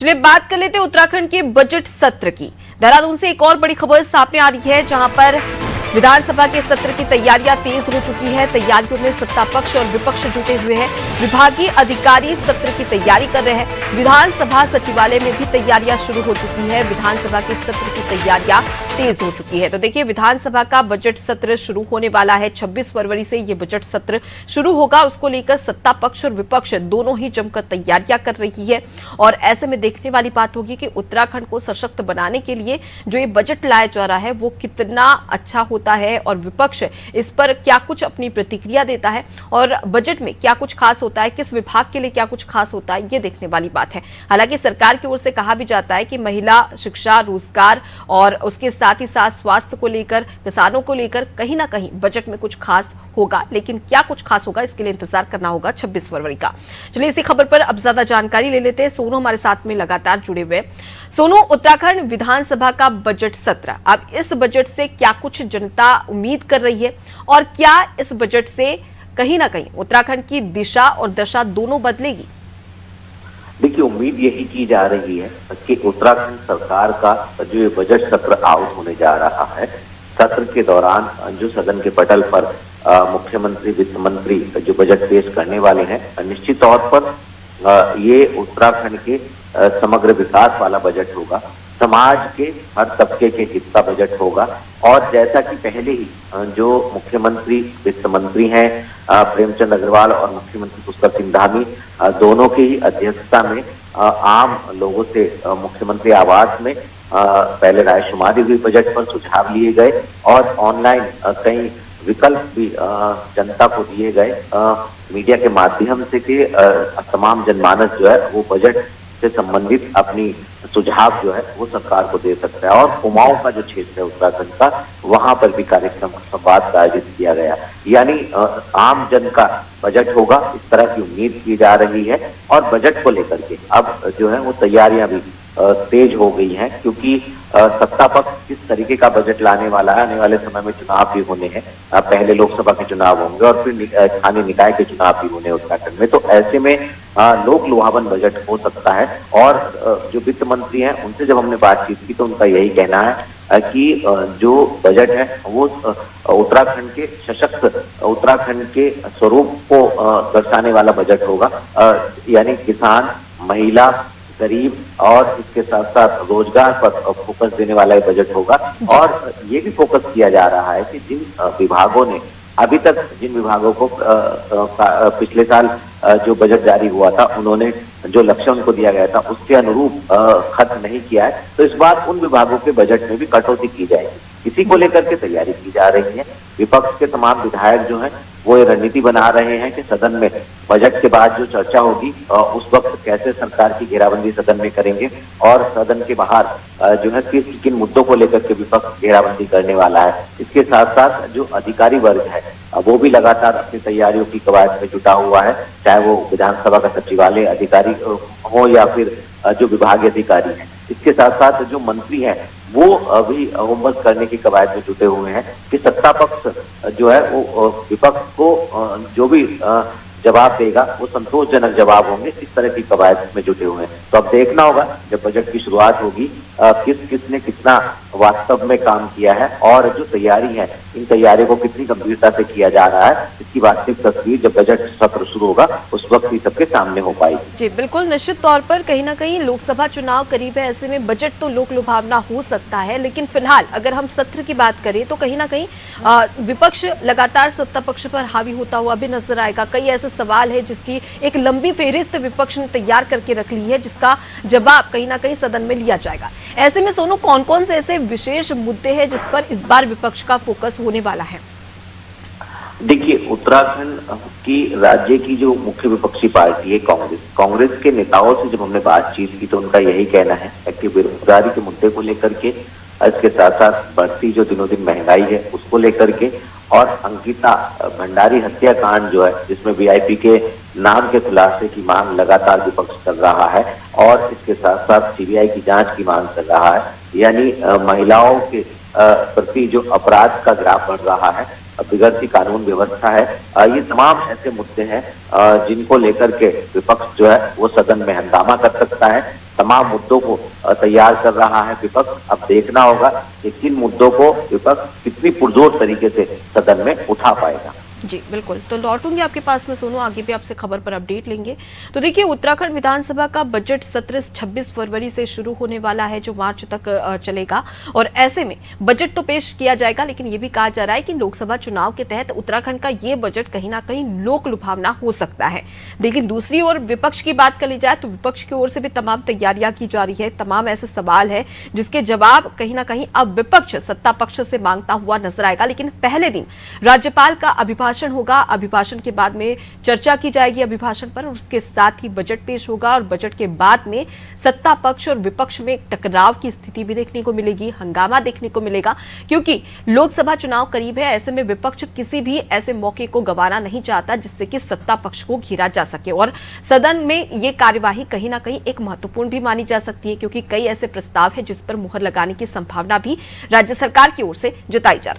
चलिए बात कर लेते हैं उत्तराखंड के बजट सत्र की। देहरादून से एक और बड़ी खबर सामने आ रही है, जहां पर विधानसभा के सत्र की तैयारियां तेज हो चुकी है। तैयारियों में सत्ता पक्ष और विपक्ष जुटे हुए हैं। विभागीय अधिकारी सत्र की तैयारी कर रहे हैं। विधानसभा सचिवालय में भी तैयारियां शुरू हो चुकी है। विधानसभा के सत्र की तैयारियां तेज हो चुकी है। तो देखिए, विधानसभा का बजट सत्र शुरू होने वाला है। 26 फरवरी से ये बजट सत्र शुरू होगा। उसको लेकर सत्ता पक्ष और विपक्ष दोनों ही जमकर तैयारियां कर रही है। और ऐसे में देखने वाली बात होगी कि उत्तराखंड को सशक्त बनाने के लिए जो ये बजट लाया जा रहा है वो कितना अच्छा होता है और विपक्ष इस पर क्या कुछ अपनी प्रतिक्रिया देता है और बजट में क्या कुछ खास होता है, किस विभाग के लिए क्या कुछ खास होता है, ये देखने वाली बात है। हालांकि सरकार की ओर से कहा भी जाता है कि महिला, शिक्षा, रोजगार और उसके साथ ही साथ स्वास्थ्य को लेकर, किसानों को लेकर कहीं ना कहीं बजट में कुछ खास होगा। लेकिन क्या कुछ खास होगा, इसके लिए इंतजार करना होगा 26 फरवरी का। चलिए इसी खबर पर अब ज्यादा जानकारी ले लेते हैं। सोनू हमारे साथ में लगातार जुड़े हुए। सोनू, उत्तराखंड विधानसभा का बजट सत्र, अब इस बजट से क्या कुछ जनता उम्मीद कर रही है और क्या इस बजट से कहीं ना कहीं उत्तराखंड की दिशा और दशा दोनों बदलेगी? देखिए, उम्मीद यही की जा रही है कि उत्तराखंड सरकार का जो ये बजट सत्र आउट होने जा रहा है, सत्र के दौरान जो सदन के पटल पर मुख्यमंत्री, वित्त मंत्री जो बजट पेश करने वाले हैं, निश्चित तौर पर ये उत्तराखंड के समग्र विकास वाला बजट होगा। समाज के हर तबके के हित का बजट होगा। और जैसा कि पहले ही जो मुख्यमंत्री, वित्त मंत्री हैं प्रेमचंद अग्रवाल और मुख्यमंत्री पुष्कर सिंह धामी, दोनों की ही अध्यक्षता में आम लोगों से मुख्यमंत्री आवास में पहले रायशुमारी हुई, बजट पर सुझाव लिए गए और ऑनलाइन कई विकल्प भी जनता को दिए गए मीडिया के माध्यम से कि तमाम जनमानस जो है वो बजट से संबंधित अपनी सुझाव जो है वो सरकार को दे सकता है। और कुमाऊं का जो क्षेत्र है उत्तराखंड का, वहां पर भी कार्यक्रम, संवाद का आयोजित किया गया। यानी आम जन का बजट होगा, इस तरह की उम्मीद की जा रही है। और बजट को लेकर के अब जो है वो तैयारियां भी तेज हो गई हैं, क्योंकि सत्ता पक्ष किस तरीके का बजट लाने वाला है। आने वाले समय में चुनाव भी होने हैं, पहले लोकसभा के चुनाव होंगे और फिर स्थानीय निकाय के चुनाव भी होने उत्तराखंड में। तो ऐसे में लोक लुभावन बजट हो सकता है। और जो वित्त मंत्री हैं उनसे जब हमने बातचीत की तो उनका यही कहना है कि जो बजट है वो उत्तराखंड के सशक्त, उत्तराखंड के स्वरूप को दर्शाने वाला बजट होगा। यानी किसान, महिला, गरीब और इसके साथ साथ रोजगार पर फोकस देने वाला ये बजट होगा। और ये भी फोकस किया जा रहा है कि जिन विभागों ने अभी तक, जिन विभागों को पिछले साल जो बजट जारी हुआ था उन्होंने जो लक्ष्य उनको दिया गया था उसके अनुरूप खर्च नहीं किया है, तो इस बार उन विभागों के बजट में भी कटौती की जाएगी। इसी को लेकर के तैयारी की जा रही है। विपक्ष के तमाम विधायक जो हैं वो ये रणनीति बना रहे हैं कि सदन में बजट के बाद जो चर्चा होगी उस वक्त कैसे सरकार की घेराबंदी सदन में करेंगे और सदन के बाहर जो है किन मुद्दों को लेकर के विपक्ष घेराबंदी करने वाला है। इसके साथ साथ जो अधिकारी वर्ग है वो भी लगातार अपनी तैयारियों की कवायद में जुटा हुआ है, चाहे वो विधानसभा का सचिवालय अधिकारी हो या फिर जो विभागीय अधिकारी हैं। इसके साथ साथ जो मंत्री हैं वो अभी होमवर्क करने की कवायद में जुटे हुए हैं कि सत्ता पक्ष जो है वो विपक्ष को जो भी जवाब देगा वो संतोषजनक जवाब होंगे, इस तरह की कवायद में जुटे हुए हैं। तो अब देखना होगा जब बजट की शुरुआत होगी किसने कितना वास्तव में काम किया है और जो तैयारी है, इन तैयारियों को कितनी गंभीरता से किया जा रहा है, इसकी वास्तविक तस्वीर जब बजट सत्र शुरू होगा उस वक्त ही सबके सामने हो पाएगी। जी बिल्कुल, निश्चित तौर पर कहीं ना कहीं लोकसभा चुनाव करीब है। ऐसे में बजट तो लोक लुभावना हो सकता है, लेकिन फिलहाल अगर हम सत्र की बात करें तो कहीं ना कहीं विपक्ष लगातार सत्ता पक्ष पर हावी होता हुआ भी नजर आएगा। कई ऐसे सवाल है जिसकी एक लंबी फेहरिस्त विपक्ष ने तैयार करके रख ली है, जिसका जवाब कहीं ना कहीं सदन में लिया जाएगा। ऐसे में सोनू, कौन कौन से ऐसे विशेष मुद्दे हैं जिस पर इस बार विपक्ष का फोकस होने वाला है? देखिए, उत्तराखंड की राज्य की जो मुख्य विपक्षी पार्टी है कांग्रेस के नेताओं से जब हमने बातचीत की तो उनका यही कहना है कि बेरोजगारी के मुद्दे को लेकर के, इसके साथ साथ बढ़ती जो दिनों दिन महंगाई है उसको लेकर के, और अंकिता भंडारी हत्याकांड जो है जिसमें वीआईपी के नाम के खुलासे की मांग लगातार विपक्ष कर रहा है और इसके साथ साथ सीबीआई की जांच की मांग कर रहा है। यानी महिलाओं के प्रति जो अपराध का ग्राफ बढ़ रहा है, बिगड़ती कानून व्यवस्था है, ये तमाम ऐसे मुद्दे हैं जिनको लेकर के विपक्ष जो है वो सदन में हंगामा कर सकता है। तमाम मुद्दों को तैयार कर रहा है विपक्ष। अब देखना होगा कि किन मुद्दों को विपक्ष कितनी पुरजोर तरीके से सदन में उठा पाएगा। जी बिल्कुल, तो लौटूंगी आपके पास में सोनू, आगे भी आपसे खबर पर अपडेट लेंगे। तो देखिए, उत्तराखंड विधानसभा का बजट सत्र 26 फरवरी से शुरू होने वाला है, जो मार्च तक चलेगा। और ऐसे में बजट तो पेश किया जाएगा, लेकिन ये भी कहा जा रहा है कि लोकसभा चुनाव के तहत उत्तराखंड का ये बजट कहीं ना कहीं लोक लुभावना हो सकता है। लेकिन दूसरी ओर विपक्ष की बात कर ली जाए तो विपक्ष की ओर से भी तमाम तैयारियां की जा रही है, तमाम ऐसे सवाल है जिसके जवाब कहीं ना कहीं अब विपक्ष सत्ता पक्ष से मांगता हुआ नजर आएगा। लेकिन पहले दिन राज्यपाल का अभिभाषण होगा, अभिभाषण के बाद में चर्चा की जाएगी अभिभाषण पर, और उसके साथ ही बजट पेश होगा। और बजट के बाद में सत्ता पक्ष और विपक्ष में एक टकराव की स्थिति भी देखने को मिलेगी, हंगामा देखने को मिलेगा, क्योंकि लोकसभा चुनाव करीब है। ऐसे में विपक्ष किसी भी ऐसे मौके को गंवाना नहीं चाहता जिससे कि सत्ता पक्ष को घेरा जा सके। और सदन में ये कार्यवाही कहीं ना कहीं एक महत्वपूर्ण भी मानी जा सकती है, क्योंकि कई ऐसे प्रस्ताव है जिस पर मुहर लगाने की संभावना भी राज्य सरकार की ओर से जताई जा रही है।